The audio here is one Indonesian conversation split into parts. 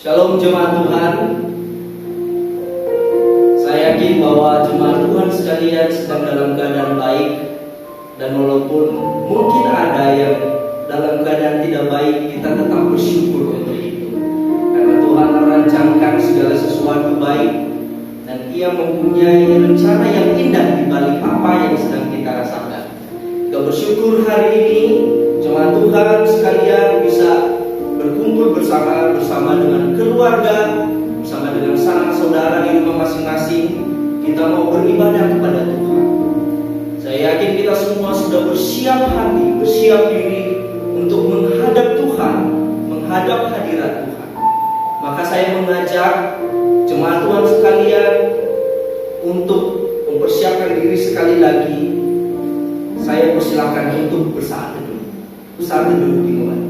Shalom jemaat Tuhan. Saya yakin bahwa jemaat Tuhan sekalian sedang dalam keadaan baik. Dan walaupun mungkin ada yang dalam keadaan tidak baik, kita tetap bersyukur untuk itu. Karena Tuhan merancangkan segala sesuatu baik, dan Ia mempunyai rencana yang indah di balik apa yang sedang kita rasakan. Kita bersyukur hari ini jemaat Tuhan sekalian bisa berkumpul bersama dengan keluarga, bersama dengan sanak saudara di rumah masing-masing. Kita mau beribadah kepada Tuhan. Saya yakin kita semua sudah bersiap hati, bersiap diri untuk menghadap Tuhan, menghadap hadirat Tuhan. Maka saya mengajak jemaat Tuhan sekalian untuk mempersiapkan diri sekali lagi. Saya persilakan untuk bersaat teduh. Bersaat teduh dimulai.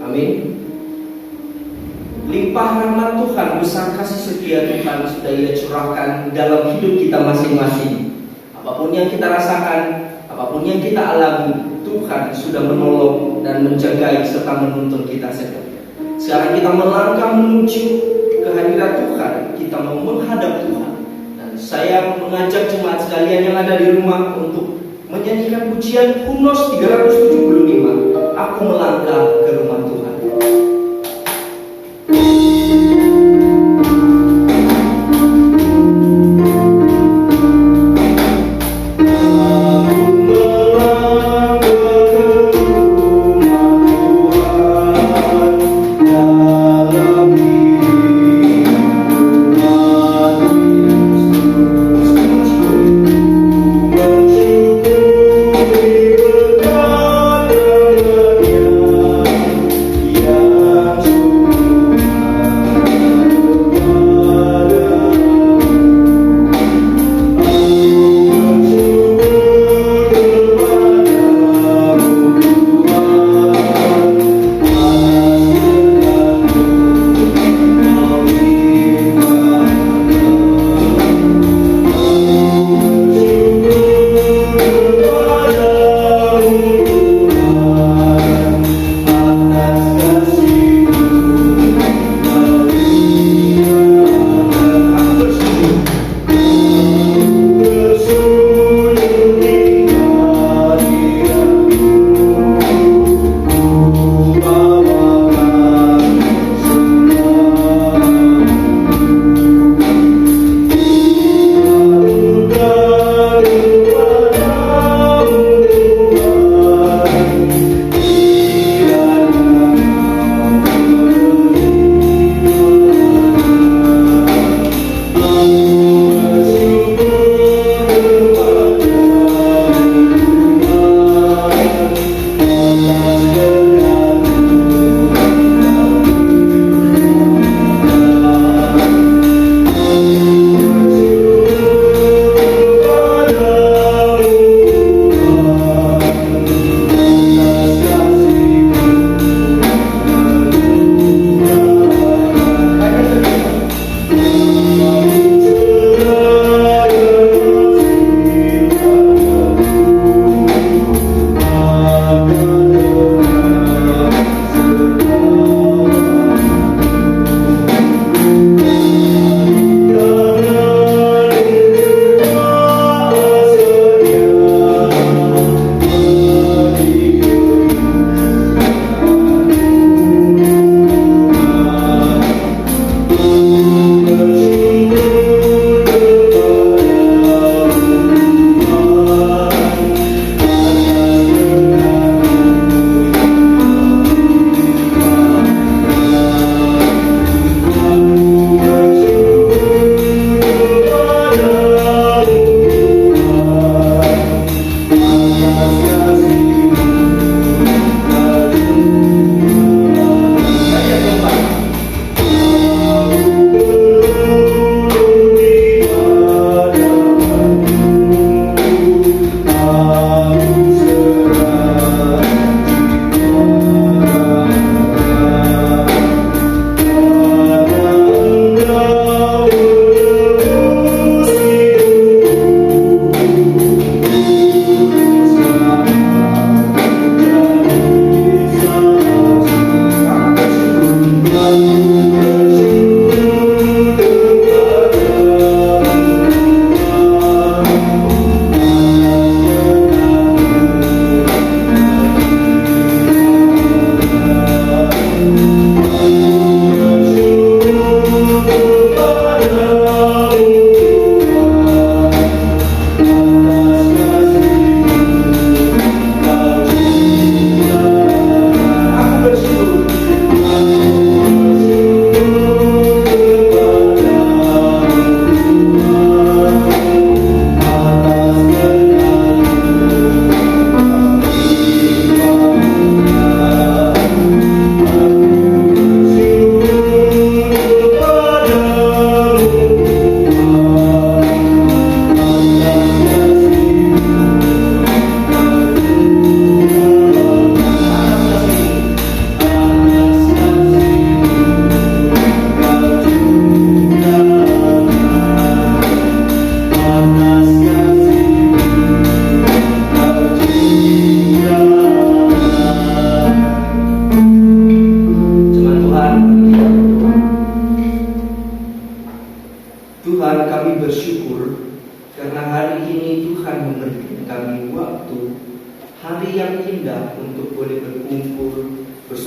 Amin. Limpah rahmat Tuhan, besar kasih setia Tuhan sudah Ia curahkan dalam hidup kita masing-masing. Apapun yang kita rasakan, apapun yang kita alami, Tuhan sudah menolong dan menjaga serta menuntun kita setia. Sekarang kita melangkah menuju kehadiran Tuhan. Kita mau menghadap Tuhan. Dan saya mengajak jemaat sekalian yang ada di rumah untuk menyanyikan pujian Huruf 375. Aku melangkah ke rumah Tuhan. Aku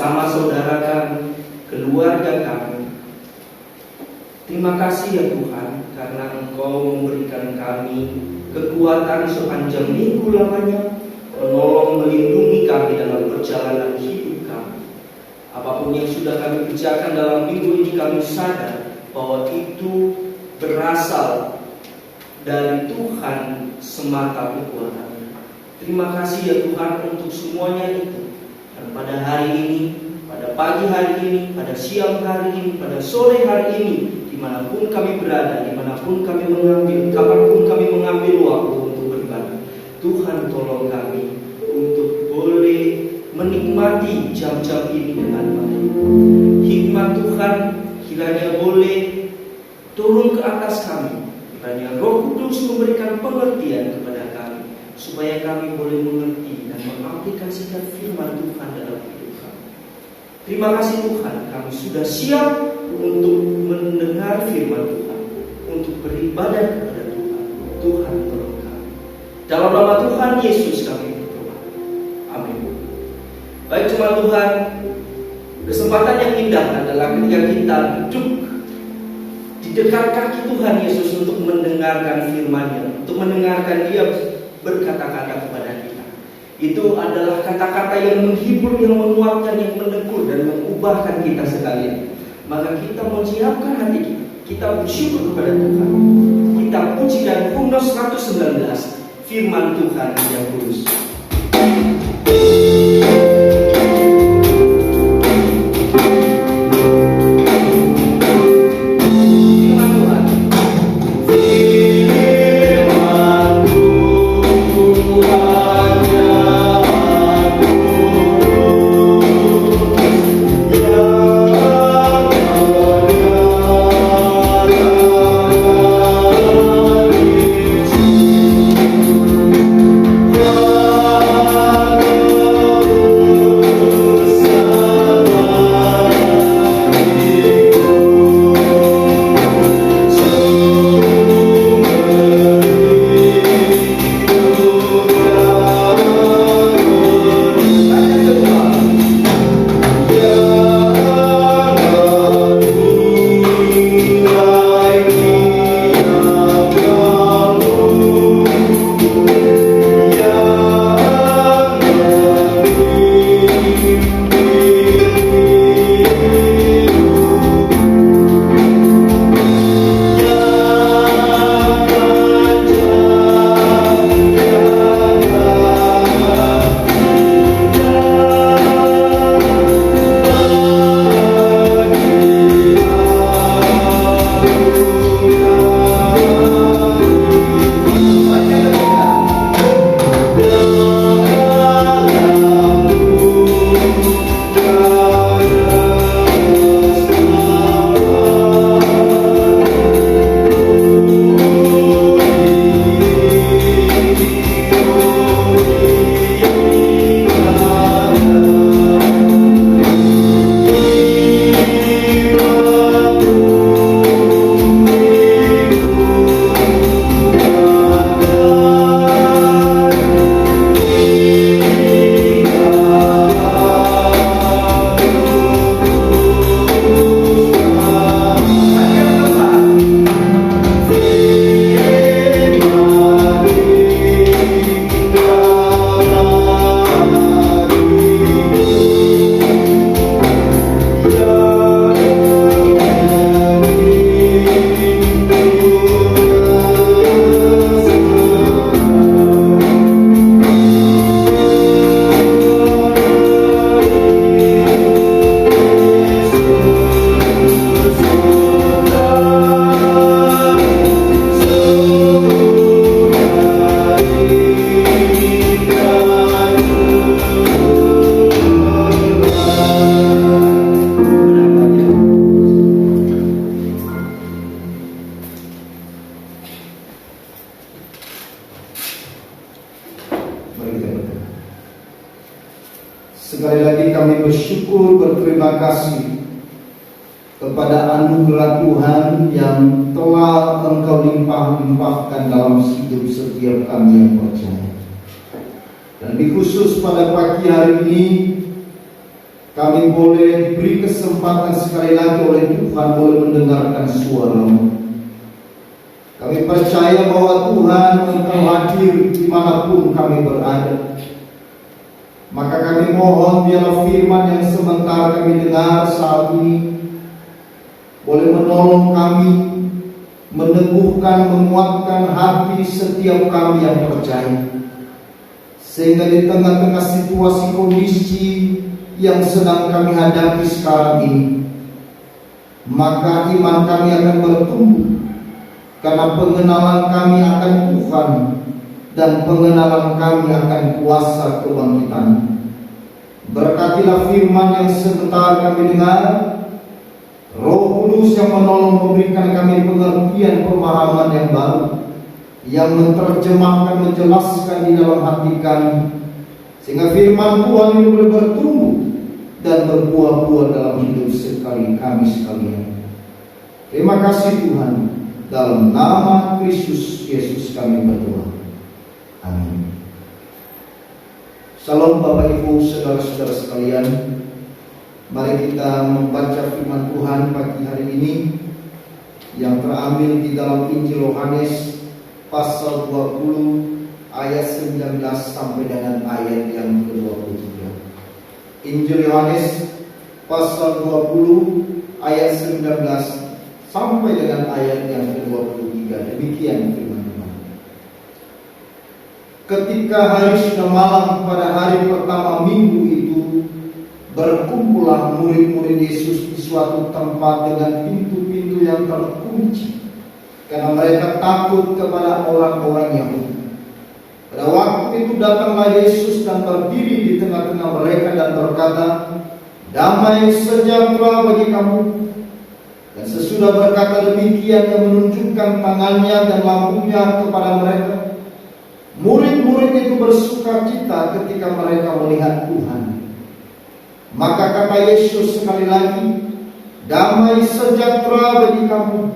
bersama saudara kami, keluarga kami. Terima kasih ya Tuhan, karena Engkau memberikan kami kekuatan sepanjang minggu lamanya, menolong melindungi kami dalam perjalanan hidup kami. Apapun yang sudah kami kerjakan dalam minggu ini, kami sadar bahwa itu berasal dari Tuhan semata kekuatannya. Terima kasih ya Tuhan untuk semuanya itu. Dan pada hari ini, pada pagi hari ini, pada siang hari ini, pada sore hari ini, dimanapun kami berada, dimanapun kami mengambil, kapanpun kami mengambil waktu untuk beribadah, Tuhan tolong kami untuk boleh menikmati jam-jam ini dengan baik. Hikmat Tuhan kiranya boleh turun ke atas kami, kiranya Roh Kudus memberikan pengertian kepada kami, supaya kami boleh mengerti dan mengaplikasikan firman Tuhan dalam hidup kami. Terima kasih Tuhan, kami sudah siap untuk mendengar firman Tuhan, untuk beribadah kepada Tuhan. Tuhan tolong kami. Dalam nama Tuhan Yesus kami berdoa. Amin. Baik jemaat Tuhan, kesempatan yang indah adalah ketika kita duduk di dekat kaki Tuhan Yesus untuk mendengarkan firman-Nya, untuk mendengarkan Dia berkata-kata kepada kita. Itu adalah kata-kata yang menghibur, yang menguatkan, yang menegur dan mengubahkan kita sekalian. Maka kita menyiapkan hati kita, kita bersyukur kepada Tuhan. Kita puji dan Hymnos 119, firman Tuhan yang kudus. Sekali lagi kami bersyukur, berterima kasih kepada anugerah Tuhan yang telah Engkau limpah-limpahkan dalam hidup setiap kami yang percaya. Dan di khusus pada pagi hari ini, kami boleh diberi kesempatan sekali lagi oleh Tuhan boleh mendengarkan suara-Mu. Kami percaya bahwa Tuhan Engkau hadir dimanapun kami berada. Maka kami mohon biarlah firman yang sementara kami dengar saat ini boleh menolong kami, meneguhkan, menguatkan hati setiap kami yang percaya. Sehingga di tengah-tengah situasi kondisi yang sedang kami hadapi sekarang ini, maka iman kami akan bertumbuh karena pengenalan kami akan Tuhan dan pengenalan kami akan kuasa kebangkitan. Berkatilah firman yang sebentar kami dengar. Roh Kudus yang menolong memberikan kami pengertian pemahaman yang baru, yang menerjemahkan, menjelaskan di dalam hati kami, sehingga firman Tuhan ini boleh bertumbuh dan berbuah-buah dalam hidup kami sekalian. Terima kasih Tuhan. Dalam nama Kristus Yesus kami berdoa. Amin. Salam Bapak Ibu, saudara-saudara sekalian. Mari kita membaca firman Tuhan pagi hari ini yang terambil di dalam Injil Yohanes pasal 20 ayat 19 sampai dengan ayat yang ke-23. Injil Yohanes pasal 20 ayat 19 sampai dengan ayat yang ke-23. Demikian firman Tuhan. Ketika hari sudah malam pada hari pertama minggu itu, berkumpullah murid-murid Yesus di suatu tempat dengan pintu-pintu yang terkunci, karena mereka takut kepada orang-orang Yahudi. Pada waktu itu datanglah Yesus dan berdiri di tengah-tengah mereka dan berkata, "Damai sejahtera bagi kamu." Dan sesudah berkata demikian, Ia menunjukkan tangannya dan lambungnya kepada mereka. Murid-murid itu bersukacita ketika mereka melihat Tuhan. Maka kata Yesus sekali lagi, "Damai sejahtera bagi kamu.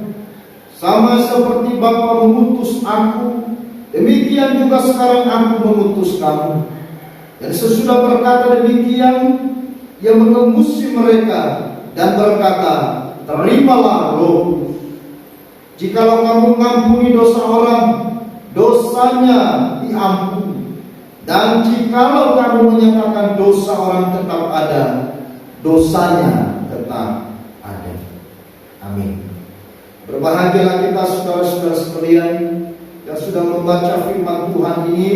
Sama seperti Bapa mengutus aku, demikian juga sekarang aku mengutus kamu." Dan sesudah berkata demikian, Ia mengembusi mereka dan berkata, "Terimalah Roh. Jikalau kamu mengampuni dosa orang, dosanya diampuni. Dan jikalau kamu menyatakan dosa orang tetap ada, dosanya tetap ada." Amin. Berbahagialah kita saudara-saudara sekalian yang sudah membaca firman Tuhan ini,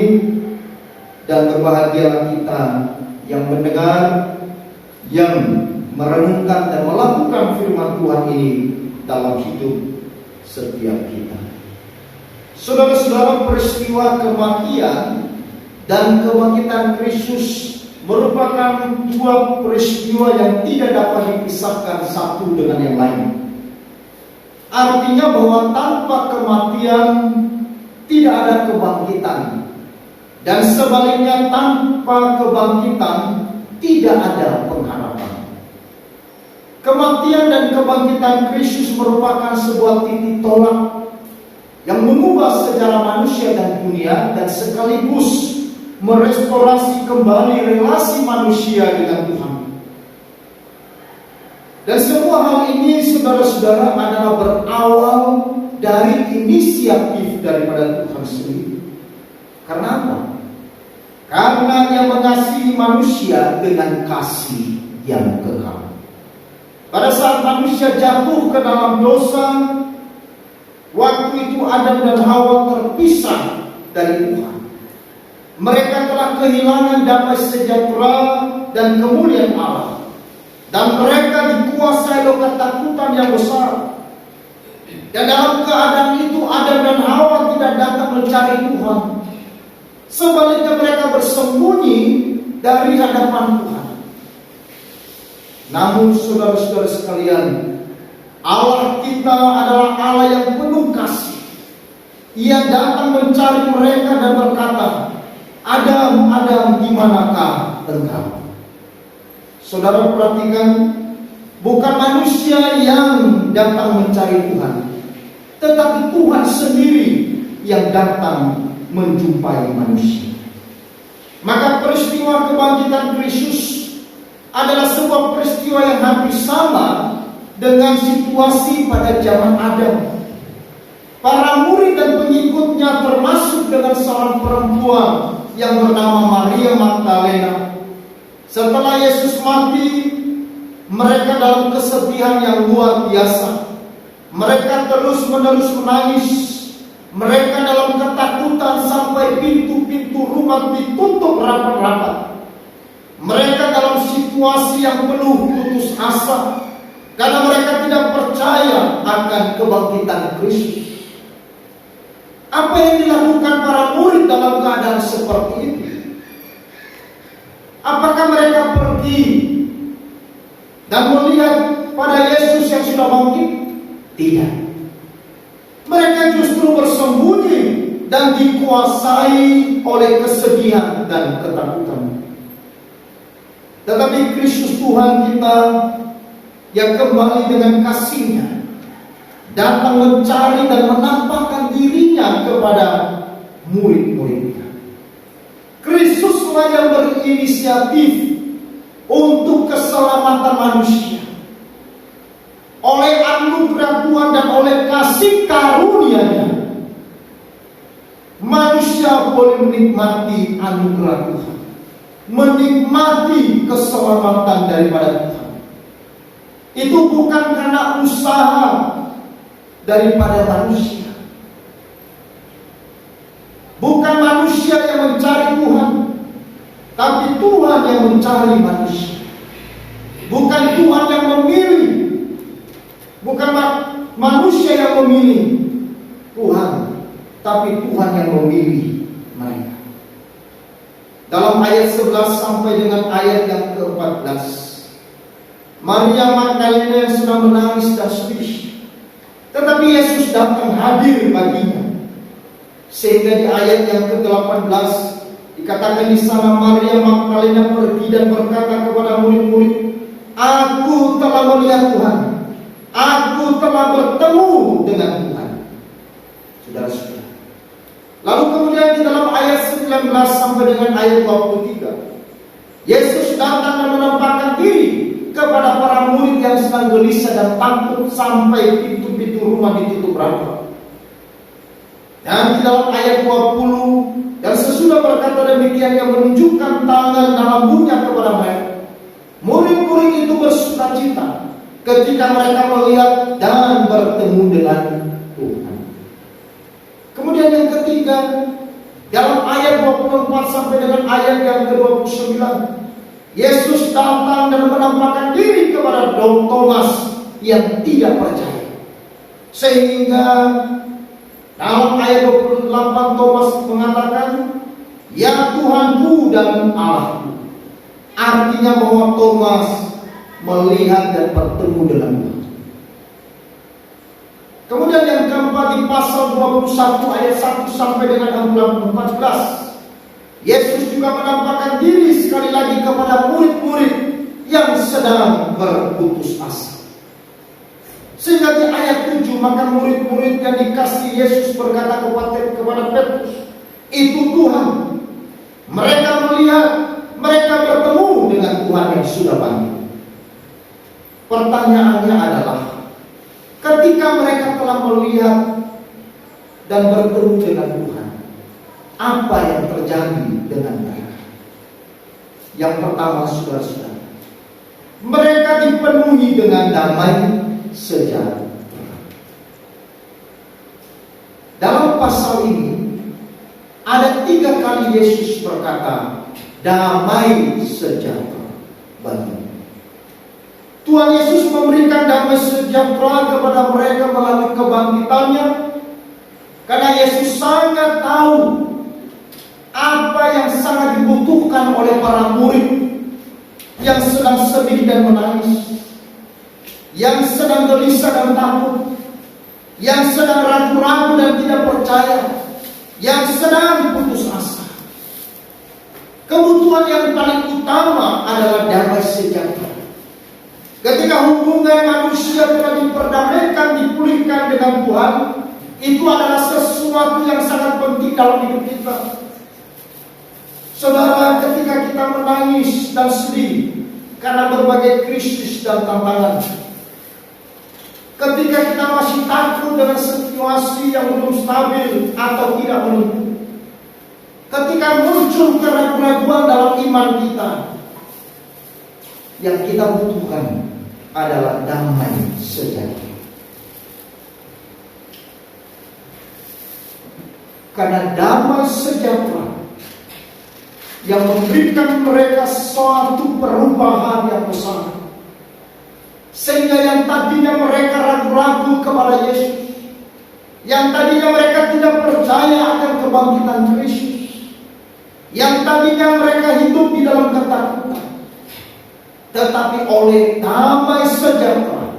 dan berbahagialah kita yang mendengar, yang merenungkan dan melakukan firman Tuhan ini dalam hidup setiap kita. Saudara-saudara, peristiwa kematian dan kebangkitan Kristus merupakan dua peristiwa yang tidak dapat dipisahkan satu dengan yang lain. Artinya bahwa tanpa kematian tidak ada kebangkitan, dan sebaliknya tanpa kebangkitan tidak ada pengharapan. Kematian dan kebangkitan Kristus merupakan sebuah titik tolak yang mengubah sejarah manusia dan dunia, dan sekaligus merestorasi kembali relasi manusia dengan Tuhan. Dan semua hal ini saudara-saudara adalah berawal dari inisiatif daripada Tuhan sendiri. Karena apa? Karena Ia mengasihi manusia dengan kasih yang kekal. Pada saat manusia jatuh ke dalam dosa, waktu itu Adam dan Hawa terpisah dari Tuhan. Mereka telah kehilangan damai sejahtera dan kemuliaan Allah, dan mereka dikuasai oleh ketakutan yang besar. Dan dalam keadaan itu Adam dan Hawa tidak datang mencari Tuhan. Sebaliknya mereka bersembunyi dari hadapan Tuhan. Namun saudara-saudara sekalian, Allah kita adalah Allah yang penuh kasih. Ia datang mencari mereka dan berkata, "Adam, Adam, di manakah engkau?" Saudara perhatikan, bukan manusia yang datang mencari Tuhan, tetapi Tuhan sendiri yang datang menjumpai manusia. Maka peristiwa kebangkitan Kristus adalah sebuah peristiwa yang hampir sama dengan situasi pada zaman Adam. Para murid dan pengikutnya termasuk dengan seorang perempuan yang bernama Maria Magdalena. Setelah Yesus mati, mereka dalam kesedihan yang luar biasa. Mereka terus-menerus menangis. Mereka dalam ketakutan sampai pintu-pintu rumah ditutup rapat-rapat. Mereka dalam situasi yang penuh putus asa karena mereka tidak percaya akan kebangkitan Kristus. Apa yang dilakukan para murid dalam keadaan seperti itu? Apakah mereka pergi dan melihat pada Yesus yang sudah bangkit? Tidak. Mereka justru bersembunyi dan dikuasai oleh kesedihan dan ketakutan. Tetapi Kristus Tuhan kita yang kembali dengan kasih-Nya datang mencari dan menampakkan dirinya kepada murid-muridnya. Kristuslah yang berinisiatif untuk keselamatan manusia. Oleh anugerah Tuhan dan oleh kasih karunia-Nya, manusia boleh menikmati anugerah Tuhan, menikmati keselamatan daripada Tuhan. Itu bukan karena usaha daripada manusia. Bukan manusia yang mencari Tuhan, tapi Tuhan yang mencari manusia. Bukan Tuhan yang memilih, bukan manusia yang memilih Tuhan, tapi Tuhan yang memilih mereka. Dalam ayat 11 sampai dengan ayat yang ke-14, Maria Magdalena yang sedang menangis dan sedih, tetapi Yesus datang hadir baginya. Sehingga di ayat yang ke-18 dikatakan di sana Maria Magdalena pergi dan berkata kepada murid-murid, "Aku telah melihat Tuhan. Aku telah bertemu dengan Tuhan." Saudara-saudara. Lalu kemudian di dalam ayat 19 sampai dengan ayat 23, Yesus datang dan menampakkan diri kepada para murid yang sedang gelisah dan takut sampai pintu-pintu rumah ditutup rapat. Dan di dalam ayat 20, dan sesudah berkata demikian, Ia menunjukkan tangan dan lambungnya kepada mereka. Murid-murid itu bersukacita ketika mereka melihat dan bertemu dengan Tuhan. Kemudian yang ketiga, dalam ayat 24 sampai dengan ayat yang ke-29, Yesus datang dan menampakkan diri kepada Thomas yang tidak percaya. Sehingga dalam ayat 28 Thomas mengatakan, "Ya Tuhanku dan Allahku." Artinya bahwa Thomas melihat dan bertemu dengan Tuhan. Kemudian yang keempat, di pasal 21 ayat 1 sampai dengan 14, Yesus juga menampakkan diri sekali lagi kepada murid-murid yang sedang berputus asa. Sehingga di ayat 7, maka murid-murid yang dikasihi Yesus berkata kepada Petrus, "Itu Tuhan." Mereka melihat, mereka bertemu dengan Tuhan yang sudah bangkit. Pertanyaannya adalah, ketika mereka telah melihat dan bertemu dengan Tuhan, apa yang terjadi dengan mereka? Yang pertama, saudara-saudara, mereka dipenuhi dengan damai sejahtera. Dalam pasal ini ada 3 kali Yesus berkata, "Damai sejahtera bagimu." Tuhan Yesus memberikan damai sejahtera kepada mereka melalui kebangkitannya, karena Yesus sangat tahu apa yang sangat dibutuhkan oleh para murid yang sedang sedih dan menangis, yang sedang gelisah dan takut, yang sedang ragu-ragu dan tidak percaya, yang sedang putus asa. Kebutuhan yang paling utama adalah damai sejahtera. Ketika hubungan manusia telah diperdamaikan, dipulihkan dengan Tuhan, itu adalah sesuatu yang sangat penting dalam hidup kita. Saudara, ketika kita menangis dan sedih karena berbagai krisis dan tantangan. Ketika kita masih takut dengan situasi yang belum stabil atau tidak menentu, ketika muncul keraguan dalam iman kita, yang kita butuhkan adalah damai sejahtera. Karena damai sejahtera yang memberikan mereka suatu perubahan yang besar, sehingga yang tadinya mereka ragu-ragu kepada Yesus, yang tadinya mereka tidak percaya akan kebangkitan Kristus, yang tadinya mereka hidup di dalam ketakutan, tetapi oleh damai sejahtera,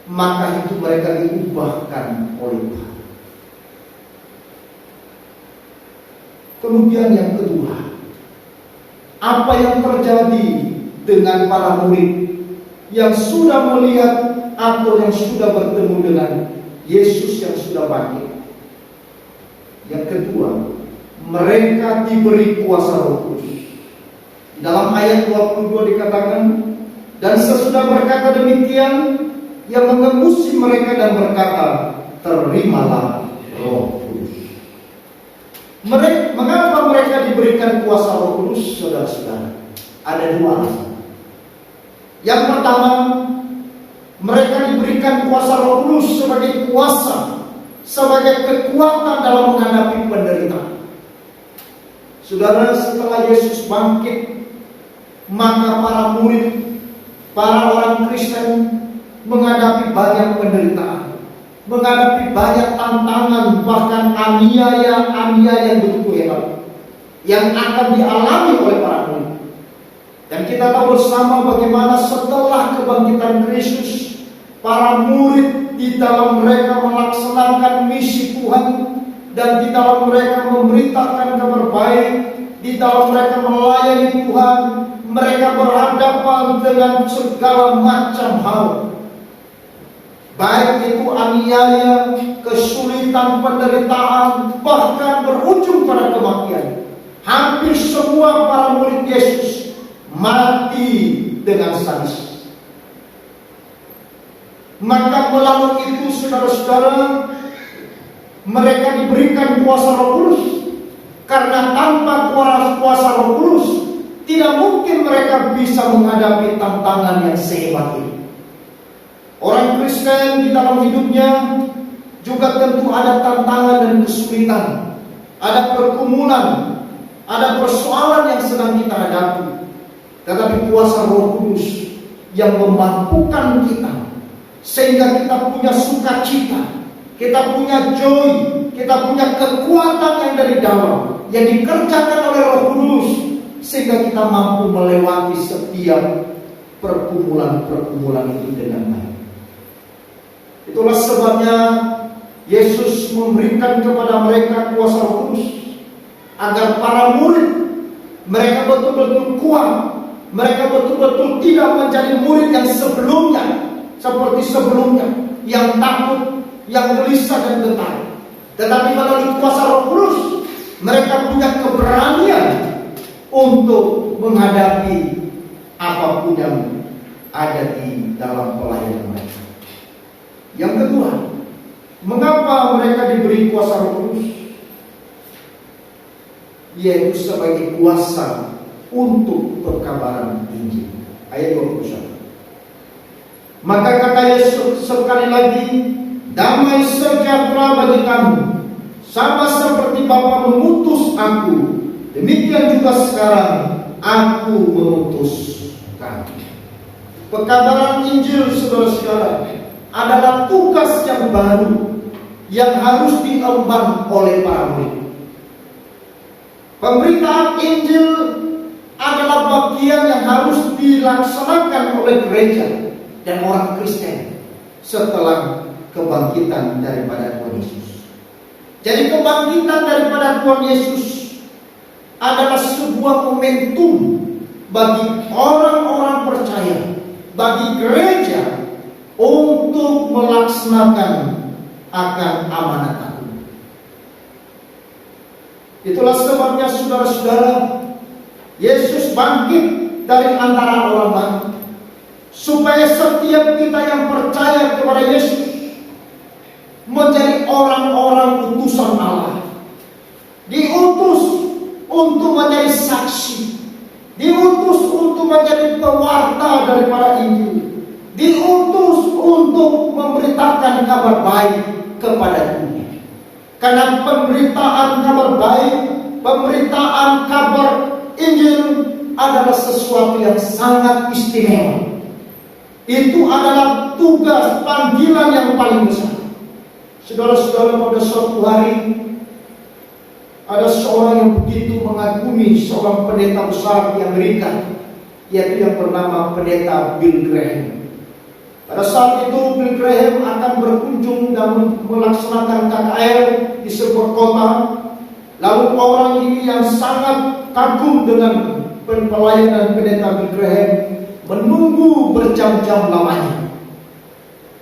maka itu mereka diubahkan oleh Tuhan. Kemudian yang kedua, apa yang terjadi dengan para murid yang sudah melihat atau yang sudah bertemu dengan Yesus yang sudah bangkit? Yang kedua, mereka diberi kuasa Roh Kudus. Dalam ayat 22 dikatakan, dan sesudah berkata demikian, ia mengembusi mereka dan berkata, terimalah Roh Kudus. Mengapa mereka diberikan kuasa Roh Kudus, saudara-saudara? Ada dua alasan. Yang pertama, mereka diberikan kuasa Roh Kudus sebagai kuasa, sebagai kekuatan dalam menghadapi penderitaan. Saudara, setelah Yesus bangkit, maka para murid, para orang Kristen menghadapi banyak penderitaan, menghadapi banyak tantangan, bahkan aniaya-aniaya yang begitu hebat yang akan dialami oleh para murid. Dan kita tahu bersama bagaimana setelah kebangkitan Kristus, para murid di dalam mereka melaksanakan misi Tuhan, dan di dalam mereka memberitakan kabar baik, di dalam mereka melayani Tuhan, mereka berhadapan dengan segala macam hal, baik itu aniaya, kesulitan, penderitaan, bahkan berujung pada kematian. Hampir semua para murid Yesus mati dengan sadis. Maka melalui itu, saudara-saudara, mereka diberikan kuasa Roh Kudus. Karena tanpa kuasa Roh Kudus, tidak mungkin mereka bisa menghadapi tantangan yang sehebat ini. Orang Kristen di dalam hidupnya juga tentu ada tantangan dan kesulitan, ada pergumulan, ada persoalan yang sedang kita hadapi. Tetapi kuasa Roh Kudus yang memampukan kita, sehingga kita punya sukacita, kita punya joy, kita punya kekuatan yang dari dalam, yang dikerjakan oleh Roh Kudus, sehingga kita mampu melewati setiap pergumulan-pergumulan itu dengan baik. Itulah sebabnya Yesus memberikan kepada mereka kuasa Roh Kudus, agar para murid mereka betul-betul kuat, mereka betul-betul tidak menjadi murid yang sebelumnya, seperti sebelumnya, yang takut, yang gelisah dan gentar. Tetapi melalui kuasa Roh Kudus, mereka punya keberanian untuk menghadapi apapun yang ada di dalam pelayanan mereka. Yang kedua, mengapa mereka diberi kuasa Roh Kudus? Yaitu sebagai kuasa untuk perkabaran Injil. Ayat 21. Maka kata Yesus sekali lagi, damai sejahtera bagi kamu, sama seperti Bapa mengutus aku, demikian juga sekarang aku mengutus kamu. Pekabaran Injil, saudara-saudara, adalah tugas yang baru yang harus diemban oleh para murid. Pemberitaan Injil adalah bagian yang harus dilaksanakan oleh gereja dan orang Kristen setelah kebangkitan daripada Tuhan Yesus. Jadi kebangkitan daripada Tuhan Yesus adalah sebuah momentum bagi orang-orang percaya, bagi gereja, untuk melaksanakan akan amanat Tuhan. Itulah sebabnya, saudara-saudara, Yesus bangkit dari antara orang lain, supaya setiap kita yang percaya kepada Yesus menjadi orang-orang utusan Allah, diutus untuk menjadi saksi, diutus untuk menjadi pewarta daripada Injil, diutus untuk memberitakan kabar baik kepada dunia. Karena pemberitaan kabar baik, pemberitaan kabar Injil adalah sesuatu yang sangat istimewa. Itu adalah tugas panggilan yang paling besar. Saudara-saudara, pada suatu hari ada seorang yang begitu mengagumi seorang pendeta besar di Amerika, yaitu yang bernama pendeta Bill Graham. Pada saat itu Bill Graham akan berkunjung dan melaksanakan KKR di sebuah kota. Lalu orang ini yang sangat kagum dengan pelayanan pendeta Bill Graham menunggu berjam-jam lamanya.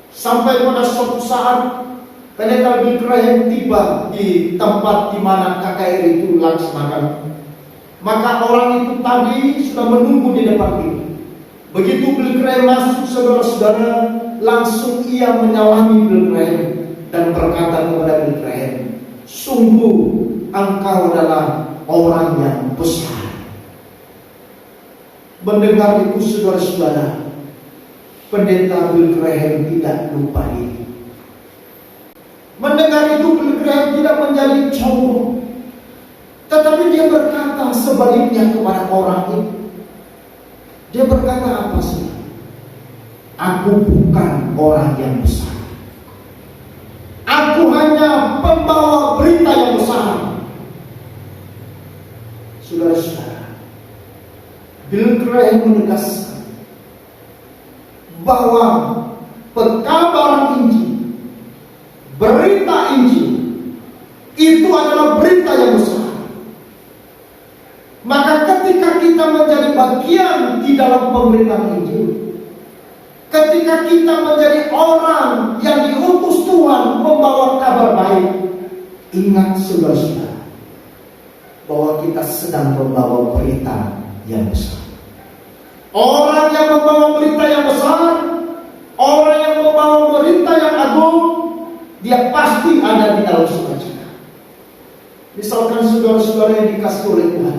Sampai pada suatu saat pendeta Bill Graham tiba di tempat di mana KKR itu dilaksanakan. Maka orang itu tadi sudah menunggu di depan pintu. Begitu Bill Graham masuk, saudara-saudara, langsung ia menyalami Bill Graham dan berkata kepada Bill Graham, "Sungguh engkau adalah orang yang besar." Mendengar itu, saudara-saudara, pendeta Bill Graham tidak lupa diri. Mendengar itu, Bill Graham tidak menjadi sombong, tetapi dia berkata sebaliknya kepada orang itu. Dia berkata apa sih? Aku bukan orang yang besar. Aku hanya pembawa berita yang besar. Saudara-saudara, Bill Graham menegaskan bahwa pekabaran Injil, berita Injil, itu adalah berita yang besar. Maka ketika kita menjadi bagian di dalam pemberitaan Injil, ketika kita menjadi orang yang diutus Tuhan membawa kabar baik, ingat saudara-saudara bahwa kita sedang membawa berita yang besar. Orang yang membawa berita yang besar, orang yang membawa berita yang agung, dia pasti ada di dalam sukacita. Misalkan saudara-saudara yang dikasihi oleh Tuhan,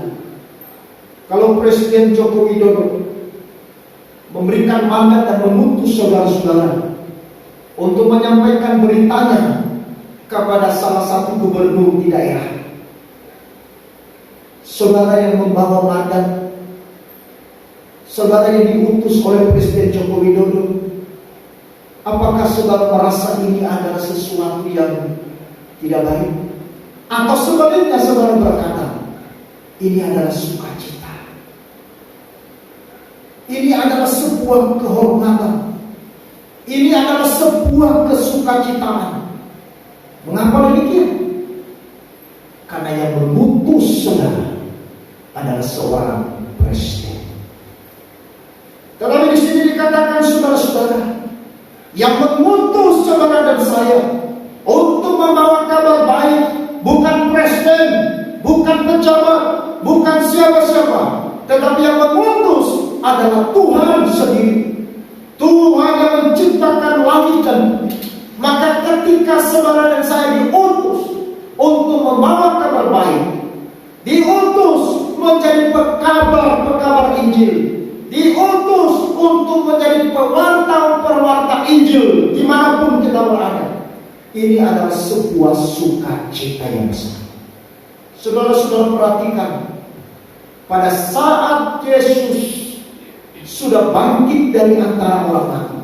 kalau Presiden Joko Widodo memberikan mandat dan mengutus saudara-saudara untuk menyampaikan beritanya kepada salah satu gubernur di daerah, saudara yang membawa mandat, saudara yang diutus oleh Presiden Joko Widodo, apakah saudara merasa ini adalah sesuatu yang tidak baik? Atau sebaliknya saudara berkata, ini adalah sukacita, ini adalah sebuah kehormatan, ini adalah sebuah kesukacitaan. Mengapa demikian? Karena yang mengutus saudara adalah seorang presiden. Tetapi di sini dikatakan saudara-saudara, yang mengutus saudara dan saya untuk membawa kabar baik bukan presiden, bukan pejabat, bukan siapa-siapa, tetapi yang mengutus adalah Tuhan sendiri. Tuhan yang menciptakan langit dan bumi. Maka ketika saudara dan saya diutus untuk membawa kabar baik, diutus menjadi pekabar Injil, diutus untuk menjadi pewarta Injil dimanapun kita berada, ini adalah sebuah sukacita yang besar. Saudara-saudara perhatikan, pada saat Yesus sudah bangkit dari antara orang mati,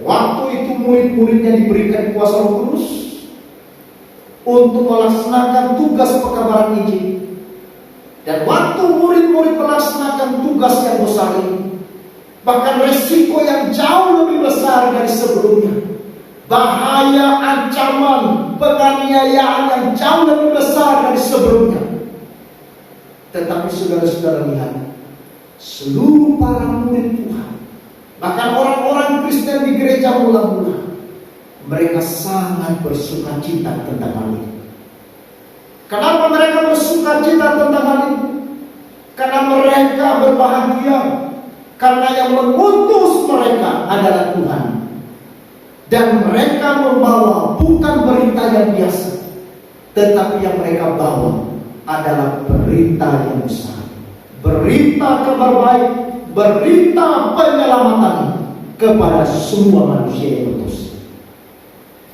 waktu itu murid-muridnya diberikan kuasa Roh Kudus untuk melaksanakan tugas pekabaran Injil. Dan waktu murid-murid melaksanakan tugas yang besar ini, bahkan resiko yang jauh lebih besar dari sebelumnya, bahaya, ancaman, penganiayaan yang jauh lebih besar dari sebelumnya. Tetapi saudara-saudara lihat, seluruh para murid Tuhan, bahkan orang-orang Kristen di gereja mula-mula, mereka sangat bersukacita tentang hal ini. Kenapa mereka bersukacita tentang hal ini? Karena mereka berbahagia, karena yang mengutus mereka adalah Tuhan. Dan mereka membawa bukan berita yang biasa, tetapi yang mereka bawa adalah berita yang besar, berita kabar baik, berita penyelamatan kepada semua manusia yang berdosa.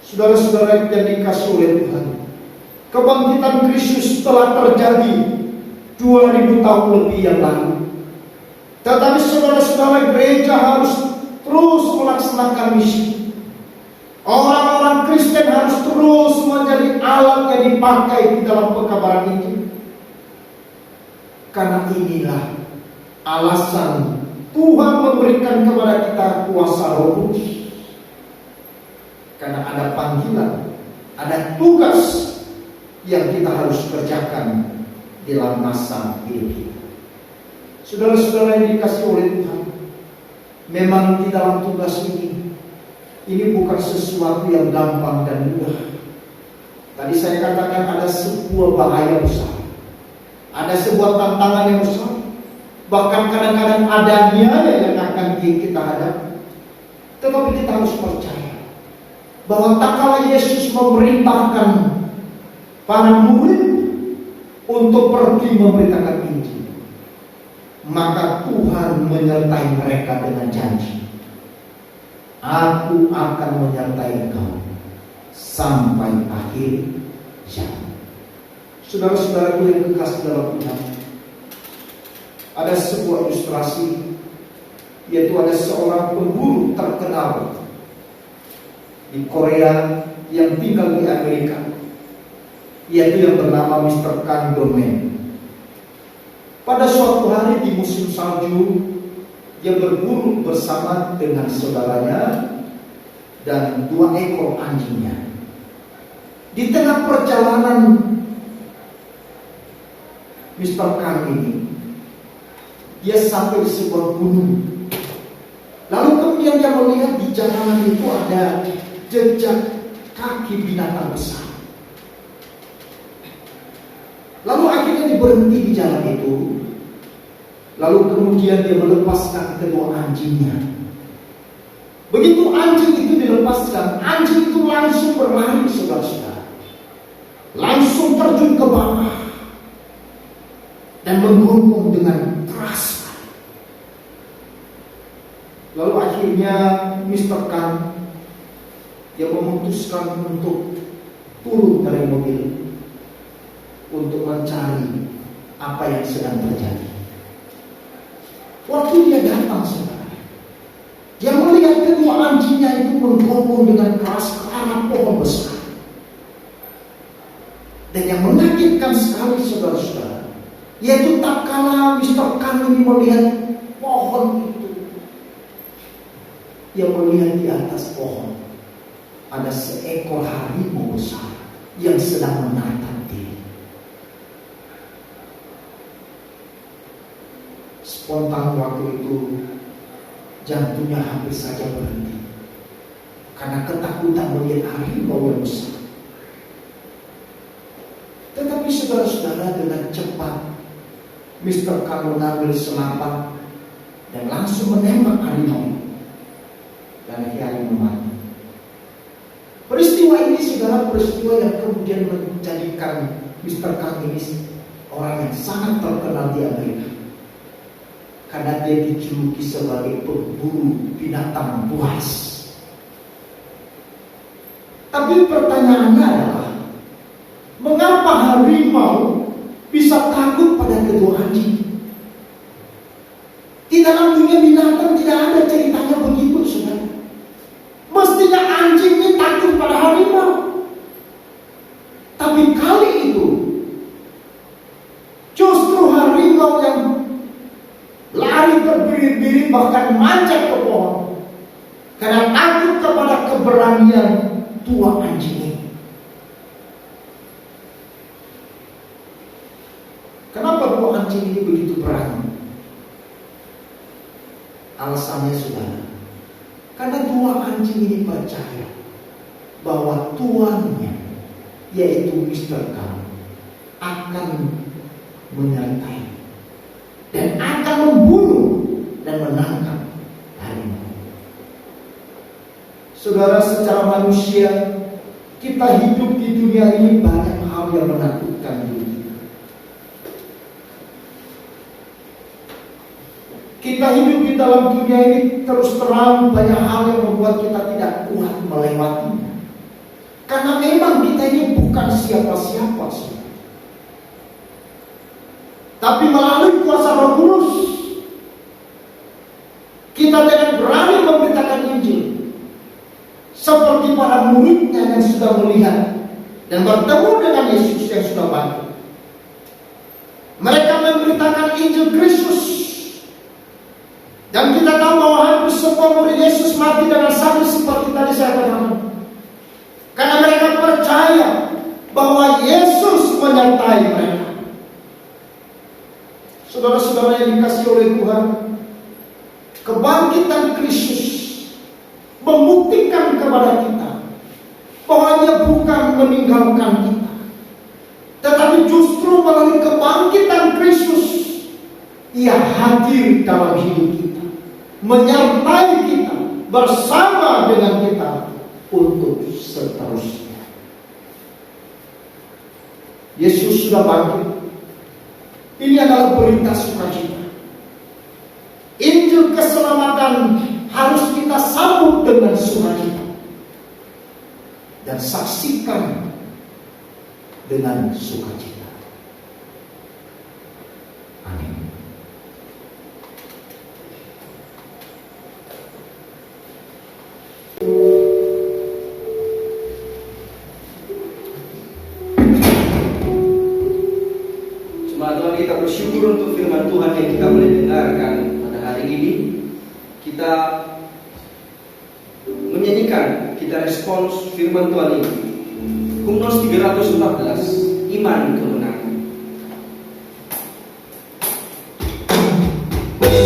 Saudara-saudara yang dikasihi oleh Tuhan, kebangkitan Kristus telah terjadi 2000 tahun lebih yang lalu. Tetapi saudara-saudara, gereja harus terus melaksanakan misi. Orang-orang Kristen harus terus menjadi alat yang dipakai di dalam pekabaran itu. Karena inilah alasan Tuhan memberikan kepada kita kuasa Roh Kudus. Karena ada panggilan, ada tugas yang kita harus kerjakan dalam masa hidup kita. Saudara-saudara yang dikasihi oleh Tuhan, memang di dalam tugas ini bukan sesuatu yang gampang dan mudah. Tadi saya katakan ada sebuah bahaya besar, ada sebuah tantangan yang besar. Bahkan kadang-kadang ada nilai yang akan kita hadapi. Tetapi kita harus percaya bahwa tak kala Yesus memerintahkan para murid untuk pergi memberitakan Injil, maka Tuhan menyertai mereka dengan janji, Aku akan menyertai engkau sampai akhir zaman. Saudara-saudaraku yang kekasih dalam Tuhan, ada sebuah ilustrasi, yaitu ada seorang pemburu terkenal di Korea yang tinggal di Amerika, yaitu yang bernama Mr. Kang Do-man. Pada suatu hari di musim salju, dia berburu bersama dengan saudaranya dan 2 ekor anjingnya. Di tengah perjalanan Mr. Kang ini, dia sampai di sebuah gunung. Lalu kemudian dia melihat di jalanan itu ada jejak kaki binatang besar. Lalu akhirnya dia berhenti di jalan itu. Lalu kemudian dia melepaskan kedua anjingnya. Begitu anjing itu dilepaskan, anjing itu langsung berlari, saudara-saudara. Langsung terjun ke bawah dan menggonggong dengan keras. Lalu akhirnya Mr. Kang dia memutuskan untuk turun dari mobil untuk mencari apa yang sedang terjadi. Waktu dia datang, saudara, dia melihat kedua anjingnya itu menggonggong dengan keras ke arah pohon besar. Dan yang menakutkan sekali, saudara-saudara, yaitu tak kala Mr. Kang ini melihat pohon itu, dia melihat di atas pohon ada seekor harimau besar yang sedang menatap dia. Spontan waktu itu jantungnya hampir saja berhenti karena ketakutan melihat harimau yang besar. Tetapi saudara-saudara, dengan cepat Mr. Kang mengambil senapan dan langsung menembak harimau, dan harimau mati. Peristiwa ini, saudara, peristiwa yang kemudian menjadikan Mr. Kang ini orang yang sangat terkenal di Amerika. Karena dia dijuluki sebagai pemburu binatang buas. Tapi pertanyaannya adalah, mengapa harimau bisa takut pada kedua anjing? Di dalam dunia binatang tidak ada ceritanya begitu, saudara. Mestinya anjing ini takut pada harimau. Tapi kali itu justru harimau yang lari berbirit-birit bahkan manjat ke pohon karena takut kepada keberanian dua anjing ini. Kenapa dua anjing ini begitu berani? Alasannya, saudara, karena dua anjing ini percaya bahwa tuannya, yaitu Mr. Kang, akan menyertai Saudara, secara manusia kita hidup di dunia ini banyak hal yang menakutkan diri kita. Kita hidup di dalam dunia ini terus terang banyak hal yang membuat kita tidak kuat melewatinya. Karena memang kita ini bukan siapa-siapa sih. Tapi melalui kuasa Roh Kudus, kita dengan berani memberitakan Injil. Seperti para muridnya yang sudah melihat dan bertemu dengan Yesus yang sudah bangkit. Mereka memberitakan Injil Kristus. Dan kita tahu bahwa hampir semua murid Yesus mati dengan sakit seperti tadi saya katakan. Karena mereka percaya bahwa Yesus menyertai mereka. Saudara-saudara yang dikasihi oleh Tuhan, kebangkitan Kristus membuktikan kepada kita bahwa Dia bukan meninggalkan kita, tetapi justru melalui kebangkitan Kristus Ia hadir dalam hidup kita, menyertai kita, bersama dengan kita untuk seterusnya. Yesus sudah bangkit. Ini adalah berita sukacita. Injil keselamatan harus kita sambut dengan sukacita dan saksikan dengan sukacita. Amin. Jemaat Tuhan, kita bersyukur untuk firman Tuhan yang kita boleh dengarkan pada hari ini. Kita menyanyikan, kita respons firman Tuhan ini. Hymnos 314, iman kemenangan. Amin.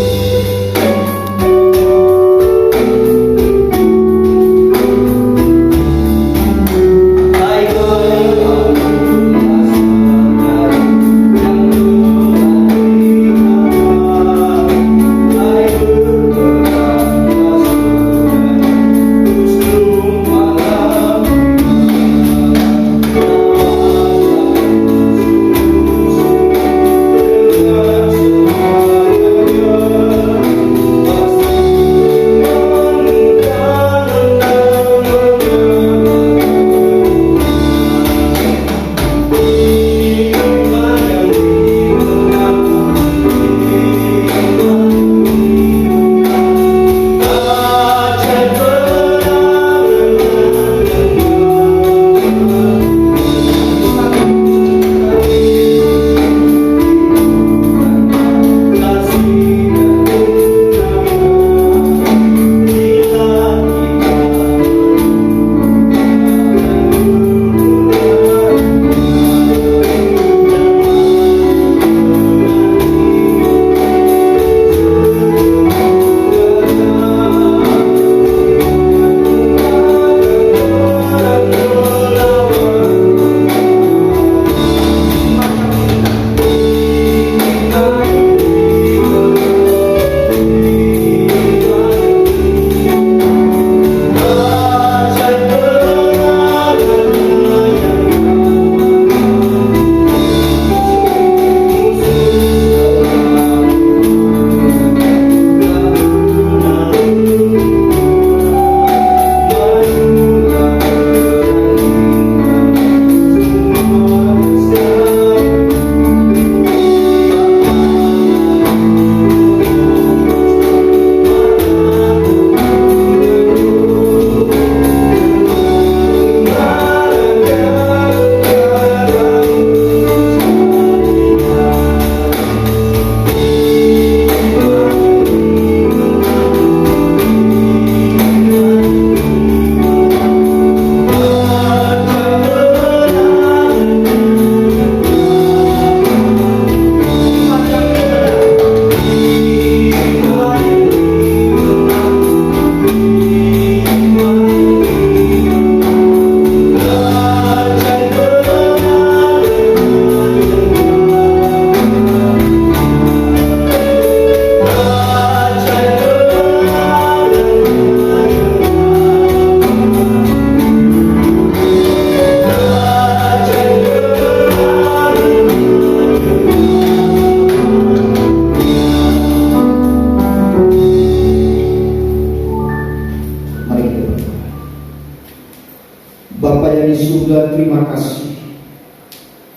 di surga, terima kasih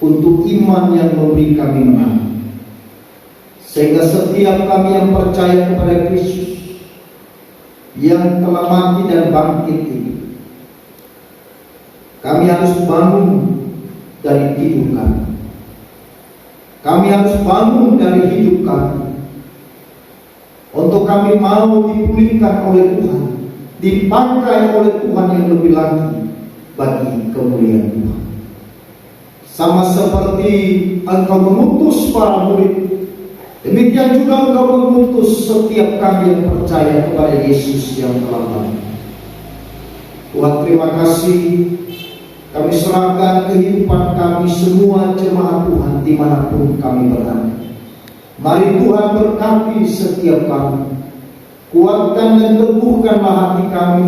untuk iman yang memberi kami menang, sehingga setiap kami yang percaya kepada Kristus yang telah mati dan bangkit ini, kami harus bangun dari tidur kami. Kami harus bangun dari hidup kami, untuk kami mau dipulihkan oleh Tuhan, dipakai oleh Tuhan yang lebih lagi bagi kemuliaan Tuhan. Sama seperti Engkau mengutus para murid, demikian juga Engkau mengutus setiap kami yang percaya kepada Yesus yang telah mati. Tuhan, terima kasih. Kami serahkan kehidupan kami semua jemaat Tuhan dimanapun kami berada. Mari Tuhan berkati setiap kami, kuatkan dan teguhkanlah hati kami.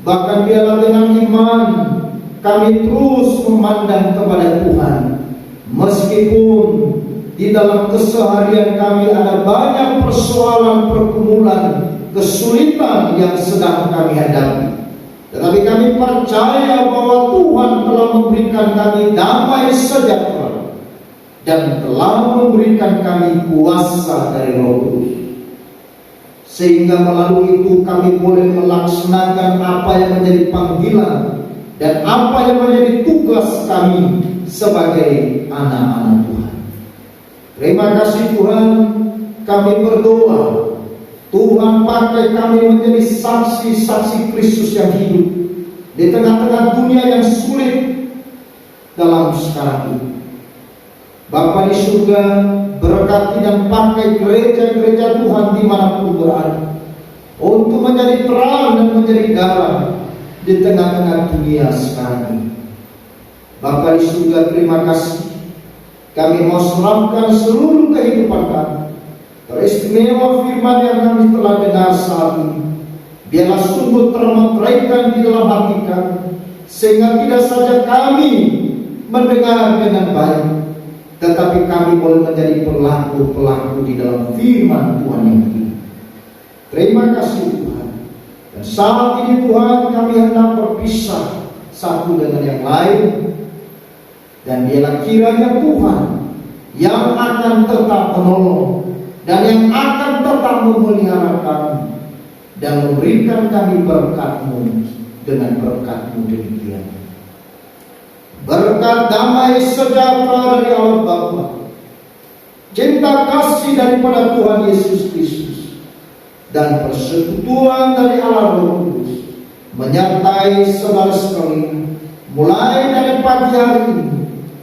Bahkan biarlah dengan iman kami terus memandang kepada Tuhan, meskipun di dalam keseharian kami ada banyak persoalan, pergumulan, kesulitan yang sedang kami hadapi. Tetapi kami percaya bahwa Tuhan telah memberikan kami damai sejahtera dan telah memberikan kami kuasa dari Roh Kudus, sehingga melalui itu kami boleh melaksanakan apa yang menjadi panggilan dan apa yang menjadi tugas kami sebagai anak-anak Tuhan. Terima kasih Tuhan, kami berdoa Tuhan pakai kami menjadi saksi-saksi Kristus yang hidup di tengah-tengah dunia yang sulit dalam sekarang ini. Bapa di surga, berkati dan pakai gereja-gereja Tuhan dimanapun berada, untuk menjadi terang dan menjadi garam di tengah-tengah dunia sekarang ini. Bapa di surga, terima kasih. Kami mau serahkan seluruh kehidupan kami, teristimewa firman yang kami telah dengar saat ini, biarlah sungguh termeteraikan di dalam hati kami, sehingga tidak saja kami mendengar dengan baik, tetapi kami boleh menjadi pelaku-pelaku di dalam firman Tuhan yang hidup. Terima kasih Tuhan. Dan saat ini Tuhan, kami hendak berpisah satu dengan yang lain, dan biarlah kiranya Tuhan yang akan tetap menolong dan yang akan tetap memelihara kami dan memberikan kami berkat-Mu dengan berkat-Mu demikian. Berkat damai sejahtera dari Allah Bapa, cinta kasih daripada Tuhan Yesus Kristus, dan persekutuan dari Allah Roh Kudus menyertai saudara sekalian, mulai dari pagi hari ini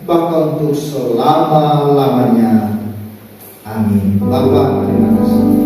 bahkan untuk selama-lamanya. Amin. Bapa, terima kasih.